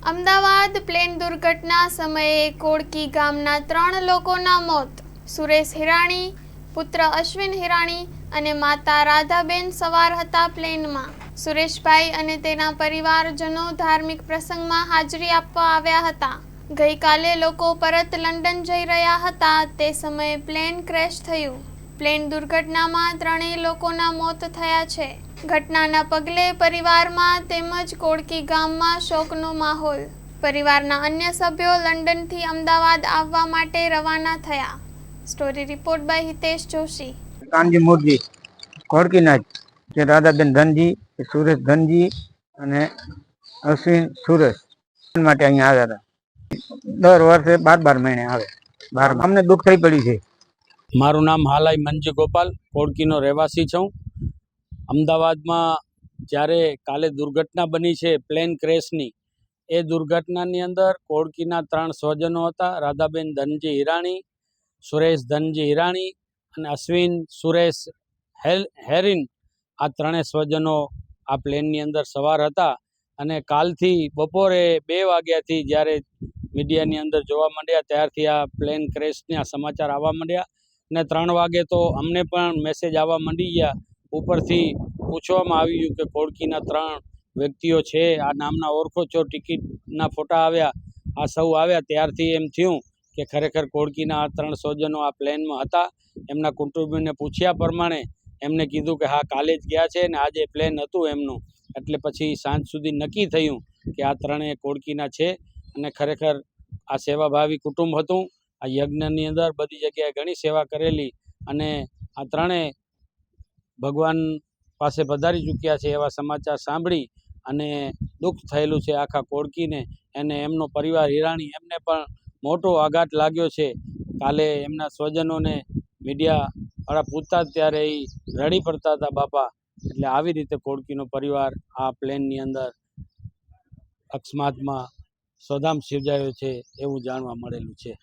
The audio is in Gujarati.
અમદાવાદ પ્લેન દુર્ઘટના સમયે કોડકી ગામના 3 લોકોના મોત. સુરેશ હિરાણી, પુત્ર અશ્વિન હિરાણી અને માતા રાધાબેન સવાર હતા પ્લેનમાં. સુરેશભાઈ અને તેના પરિવારજનો ધાર્મિક પ્રસંગમાં હાજરી આપવા આવ્યા હતા. ગઈકાલે લોકો પરત લંડન જઈ રહ્યા હતા તે સમયે પ્લેન ક્રેશ થયું. પ્લેન દુર્ઘટનામાં 3 લોકોના મોત થયા છે. ઘટનાના પગલે પરિવારમાં તેમજ કોડકી ગામમાં શોકનો માહોલ. પરિવારના અન્ય સભ્યો લંડનથી અમદાવાદ આવવા માટે રવાના થયા. Story report by Hitesh Joshi. Kanji Morji કોડકીના જે રાધાબેન ધનજી, સુરેશ ધનજી અને અશ્વિન સુરેશ માટે અહીંયા આવ્યા હતા. દર વર્ષે 12 મહિને આવે. અમને દુઃખ થઈ પડ્યું છે. મારું નામ હાલાઈ મંજી ગોપાલ, કોડકીનો રહેવાસી છું. અમદાવાદમાં જ્યારે કાલે દુર્ઘટના બની છે પ્લેન ક્રેશની, એ દુર્ઘટનાની અંદર કોડકીના 3 સ્વજનો હતા. રાધાબેન ધનજી હિરાણી, સુરેશ ધનજી હિરાણી અને અશ્વિન સુરેશ હેરીન. આ 3 સ્વજનો આ પ્લેનની અંદર સવાર હતા અને કાલથી બપોરે 2 વાગ્યાથી જ્યારે મીડિયાની અંદર જોવા માંડ્યા ત્યારથી આ પ્લેન ક્રેશના સમાચાર આવવા માંડ્યા અને 3 વાગે તો અમને પણ મેસેજ આવવા માંડી ગયા. ઉપરથી પૂછવામાં આવ્યું કે કોડકીના 3 વ્યક્તિઓ છે, આ નામના ઓળખો છો, ટિકિટના ફોટા આવ્યા, આ સૌ આવ્યા. ત્યારથી એમ થયું કે ખરેખર કોડકીના આ 3 સ્વજનો આ પ્લેનમાં હતા. એમના કુટુંબીને પૂછ્યા પ્રમાણે એમને કીધું કે હા કાલે જ ગયા છે ને આજે પ્લેન હતું એમનું. એટલે પછી સાંજ સુધી નક્કી થયું કે આ 3 કોડકીના છે અને ખરેખર આ સેવાભાવી કુટુંબ હતું. આ યજ્ઞની અંદર બધી જગ્યાએ ઘણી સેવા કરેલી અને આ 3 ભગવાન પાસે પધારી ચૂક્યા છે એવા સમાચાર સાંભળી અને દુઃખ થયેલું છે આખા કોડકીને અને એમનો પરિવાર હિરાણી, એમને પણ મોટો આઘાત લાગ્યો છે. કાલે એમના સ્વજનોને મીડિયાવાળા પૂછતા ત્યારે એ રડી પડતા હતા બાપા. એટલે આવી રીતે કોડકીનો પરિવાર આ પ્લેનની અંદર અકસ્માતમાં સોધામ સિર્જાયો છે એવું જાણવા મળેલું છે.